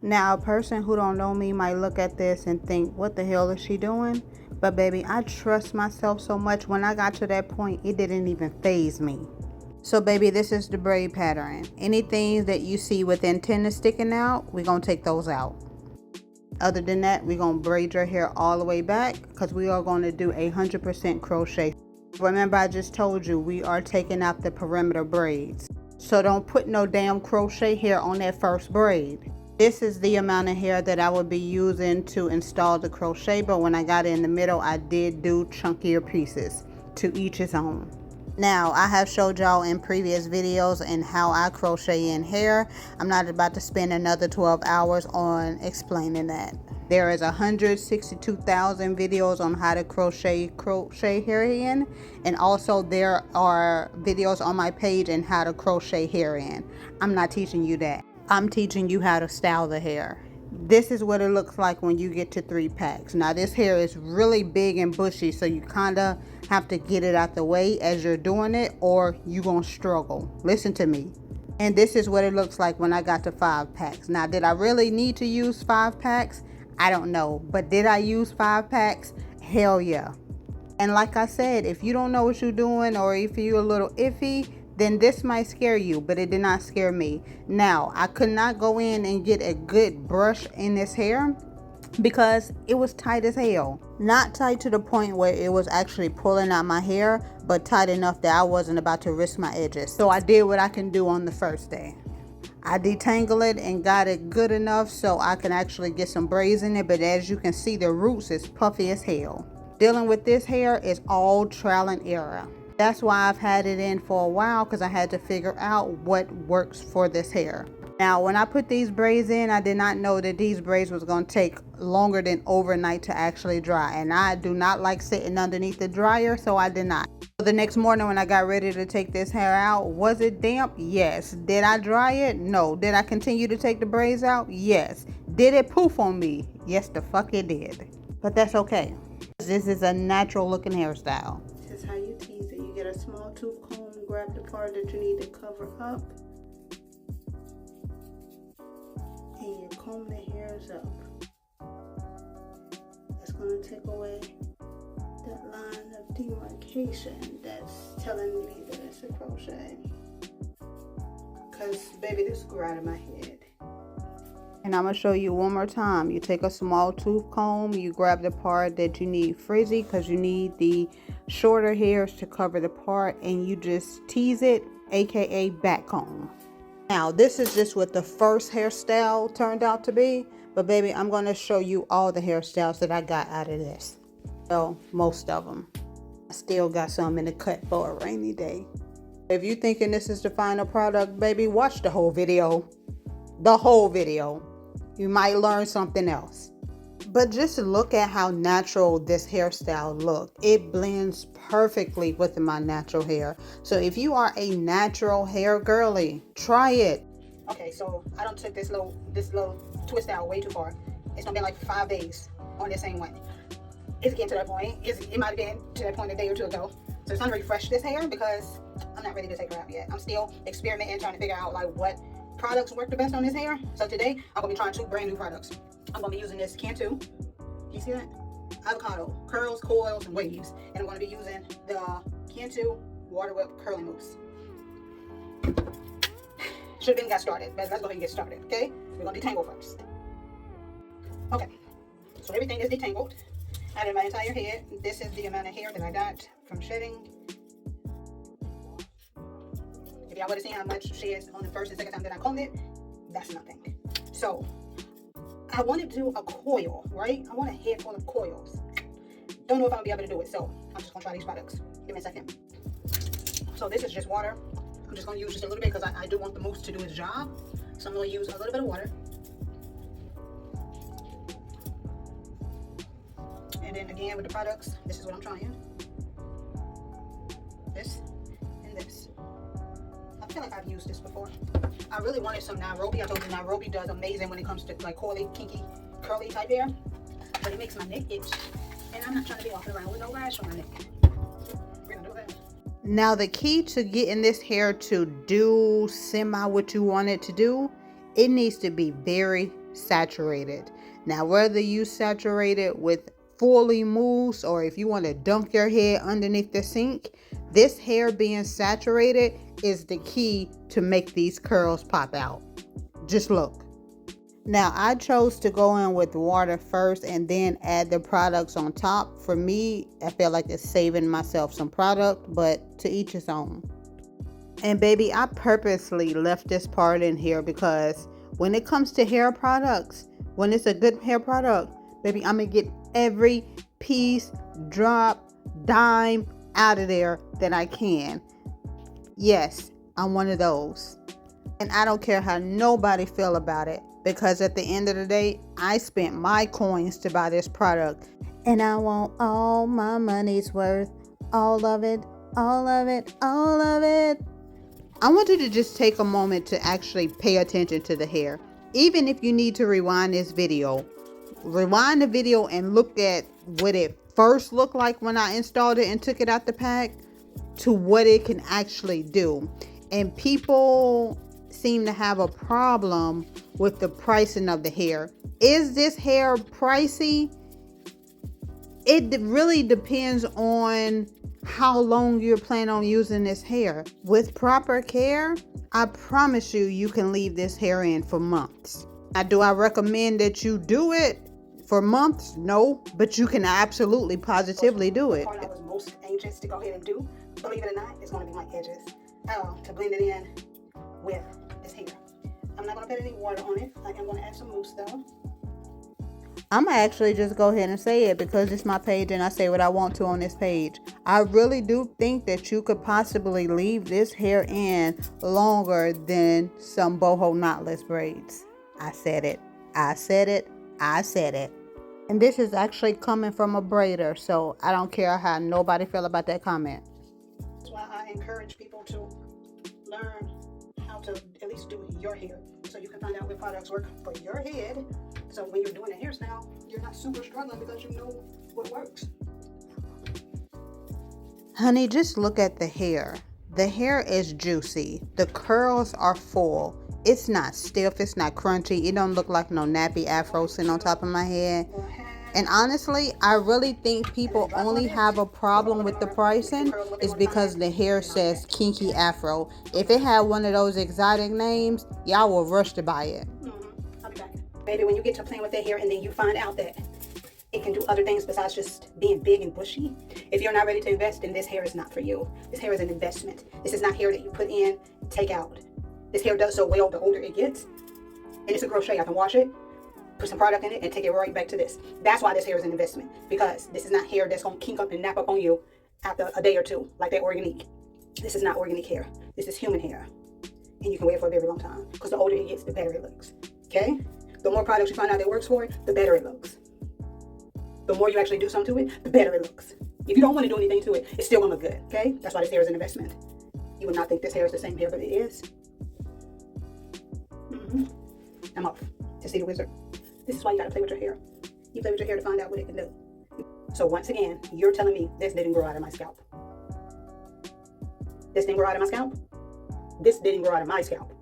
Now, a person who don't know me might look at this and think, what the hell is she doing? But baby, I trust myself so much. When I got to that point, it didn't even faze me. So baby, this is the braid pattern. Anything that you see with antenna sticking out, we're gonna take those out. Other than that, we're gonna braid your hair all the way back because we are going to do 100% crochet. Remember, I just told you we are taking out the perimeter braids. So don't put no damn crochet hair on that first braid. This is the amount of hair that I would be using to install the crochet, but when I got in the middle, I did do chunkier pieces. To each his own. Now, I have showed y'all in previous videos and how I crochet in hair. I'm not about to spend another 12 hours on explaining that. There is 162,000 videos on how to crochet hair in, and also there are videos on my page on how to crochet hair in. I'm not teaching you that. I'm teaching you how to style the hair. This is what it looks like when you get to 3 packs. Now this hair is really big and bushy, so you kind of have to get it out the way as you're doing it, or you're gonna struggle. Listen to me. And this is what it looks like when I got to 5 packs. Now, did I really need to use 5 packs? I don't know, but did I use 5 packs? Hell yeah. And like I said, if you don't know what you're doing, or if you're a little iffy, then this might scare you, but it did not scare me. Now, I could not go in and get a good brush in this hair because it was tight as hell. Not tight to the point where it was actually pulling out my hair, but tight enough that I wasn't about to risk my edges. So I did what I can do on the first day. I detangled it and got it good enough so I can actually get some braids in it, but as you can see, the roots is puffy as hell. Dealing with this hair is all trial and error. That's why I've had it in for a while, because I had to figure out what works for this hair. Now, when I put these braids in, I did not know that these braids was going to take longer than overnight to actually dry. And I do not like sitting underneath the dryer, so I did not. The next morning when I got ready to take this hair out, was it damp? Yes. Did I dry it? No. Did I continue to take the braids out? Yes. Did it poof on me? Yes, the fuck it did. But that's okay. This is a natural looking hairstyle. This is how you tease it. You get a small tooth comb, grab the part that you need to cover up, and you comb the hairs up. That's going to take away that line of demarcation that's telling me that it's a crochet. Because baby, this grew out of my head. And I'm going to show you one more time. You take a small tooth comb, you grab the part that you need frizzy, because you need the shorter hairs to cover the part, and you just tease it, aka back comb. Now, this is just what the first hairstyle turned out to be, but baby, I'm going to show you all the hairstyles that I got out of this. Well, most of them. I still got some in the cut for a rainy day. If you thinking this is the final product, baby, watch the whole video. The whole video. You might learn something else. But just look at how natural this hairstyle looked. It blends perfectly with my natural hair. So if you are a natural hair girly, try it. Okay, so I don't took this little twist out way too far. It's gonna be like 5 days on this same one. It's getting to that point. It might have been to that point a day or two ago. So it's time to refresh this hair because I'm not ready to take her out yet. I'm still experimenting, trying to figure out like what products work the best on this hair. So today I'm gonna be trying 2 brand new products. I'm gonna be using this Cantu. You see that? Avocado curls, coils, and waves. And I'm gonna be using the Cantu Water Whip Curling Mousse. Should have been got started, but let's go ahead and get started. Okay, we're gonna detangle first. Okay, so everything is detangled out of my entire head. This is the amount of hair that I got from shedding. If y'all would have seen how much sheds on the first and second time that I combed it, that's nothing. So I wanted to do a coil, right? I want a head full of coils. Don't know if I'll be able to do it, so I'm just gonna try these products. Give me a second. So this is just water. I'm just gonna use just a little bit because I do want the mousse to do its job. So I'm gonna use a little bit of water. And then again with the products, this is what I'm trying. This and this. I feel like I've used this before. I really wanted some Nairobi. I told you Nairobi does amazing when it comes to like coily, kinky, curly type hair. But it makes my neck itch. And I'm not trying to be walking around with no rash on my neck. We're gonna do that. Now the key to getting this hair to do semi what you want it to do, it needs to be very, saturated. Now, whether you saturate it with fully mousse or if you want to dunk your hair underneath the sink, this hair being saturated is the key to make these curls pop out. Just look. Now, I chose to go in with water first and then add the products on top. For me, I feel like it's saving myself some product, but to each his own. And baby, I purposely left this part in here because when it comes to hair products, when it's a good hair product, baby, I'm going to get every piece, drop, dime out of there that I can. Yes, I'm one of those. And I don't care how nobody feel about it, because at the end of the day, I spent my coins to buy this product. And I want all my money's worth. All of it, all of it, all of it. I want you to just take a moment to actually pay attention to the hair. Even if you need to rewind this video, rewind the video and look at what it first looked like when I installed it and took it out the pack to what it can actually do. And people seem to have a problem with the pricing of the hair. Is this hair pricey? It really depends on how long you're planning on using this hair. With proper care, I promise you, you can leave this hair in for months. Now, do I recommend that you do it for months? No, but you can absolutely positively do it. The part I was most anxious to go ahead and do, believe it or not, is going to be my edges. To blend it in with this hair. I'm not going to put any water on it. I am going to add some mousse though. I'm going to actually just go ahead and say it because it's my page and I say what I want to on this page. I really do think that you could possibly leave this hair in longer than some boho knotless braids. I said it. I said it. I said it. And this is actually coming from a braider, so I don't care how nobody feel about that comment. That's why I encourage people to learn how to at least do your hair, so you can find out what products work for your head. So when you're doing a hairstyle, you're not super struggling because you know what works. Honey, just look at the hair. The hair is juicy. The curls are full. It's not stiff. It's not crunchy. It don't look like no nappy afro sitting on top of my head. And honestly, I really think people only have a problem with the pricing is because the hair says kinky afro. If it had one of those exotic names, y'all will rush to buy it. I'll be back. Baby, when you get to playing with that hair and then you find out that it can do other things besides just being big and bushy, if you're not ready to invest, then this hair is not for you. This hair is an investment. This is not hair that you put in, take out. This hair does so well the older it gets. And it's a crochet. I can wash it, put some product in it, and take it right back to this. That's why this hair is an investment, because this is not hair that's going to kink up and nap up on you after a day or two, like that organic. This is not organic hair. This is human hair. And you can wear it for a very long time, because the older it gets, the better it looks. Okay? The more products you find out that works for it, the better it looks. The more you actually do something to it, the better it looks. If you don't want to do anything to it, it's still going to look good. Okay? That's why this hair is an investment. You would not think this hair is the same hair, but it is. I'm off to see the wizard. This is why you got to play with your hair. You play with your hair to find out what it can do. So once again, you're telling me this didn't grow out of my scalp. This didn't grow out of my scalp? This didn't grow out of my scalp.